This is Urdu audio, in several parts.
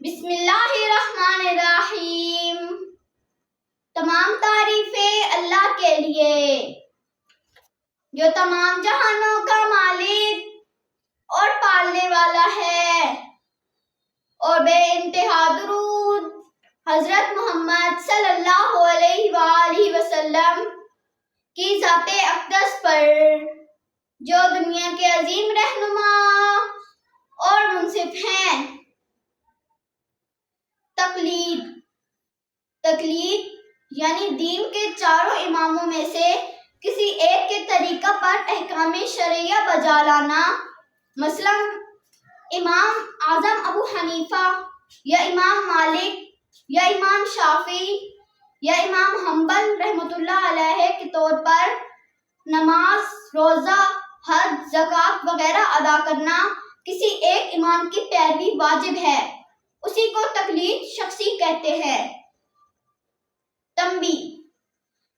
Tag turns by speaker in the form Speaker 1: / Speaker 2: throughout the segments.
Speaker 1: بسم اللہ الرحمن الرحیم۔ تمام تعریفیں اللہ کے لیے جو تمام جہانوں کا مالک اور پالنے والا ہے، اور بے انتہا درود حضرت محمد صلی اللہ علیہ وآلہ وسلم کی ذات اقدس پر، جو دنیا کے عظیم رہنما اور منصف ہیں۔ تقلید یعنی دین کے چاروں اماموں میں سے کسی ایک کے طریقہ پر احکام شرعیہ بجا لانا، مثلا امام اعظم ابو حنیفہ یا امام مالک یا امام شافعی یا امام حنبل رحمۃ اللہ علیہ کے طور پر نماز، روزہ، حج، زکوٰۃ وغیرہ ادا کرنا کسی ایک امام کی پیروی واجب ہے، اسی کو تقلید شخصی کہتے ہیں۔ تنبیہ: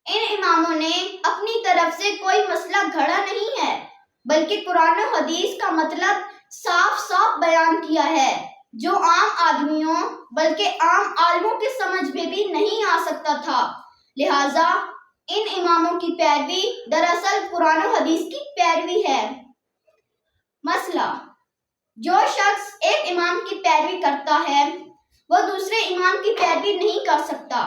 Speaker 1: ان اماموں نے اپنی طرف سے کوئی مسئلہ گھڑا نہیں ہے، بلکہ قرآن و حدیث کا مطلب صاف صاف بیان کیا ہے، جو عام آدمیوں بلکہ عام عالموں کی سمجھ میں بھی نہیں آ سکتا تھا۔ لہٰذا ان اماموں کی پیروی دراصل قرآن و حدیث کی پیروی ہے۔ مسئلہ: جو شخص ایک امام کی پیروی کرتا ہے وہ دوسرے امام کی پیروی نہیں کر سکتا۔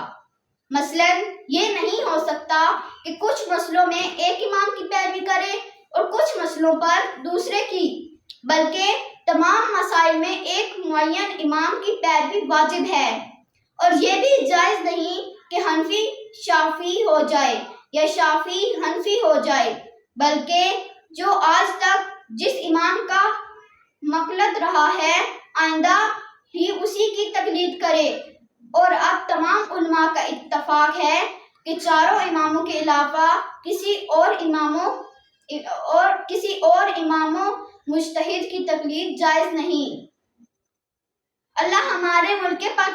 Speaker 1: مثلا یہ نہیں ہو سکتا کہ کچھ مسئلوں میں ایک امام کی پیروی کرے اور کچھ مسئلوں پر دوسرے کی، بلکہ تمام مسائل میں ایک معین امام کی پیروی واجب ہے۔ اور یہ بھی جائز نہیں کہ حنفی شافعی ہو جائے یا شافعی حنفی ہو جائے، بلکہ جو آج تک جس امام کا مقلد رہا ہے آئندہ بھی اسی کی تقلید کرے۔ اور اب تمام علماء کا اتفاق ہے کہ چاروں اماموں کے علاوہ کسی اور اماموں مجتہد کی تقلید جائز نہیں۔ اللہ ہمارے ملک پاکستان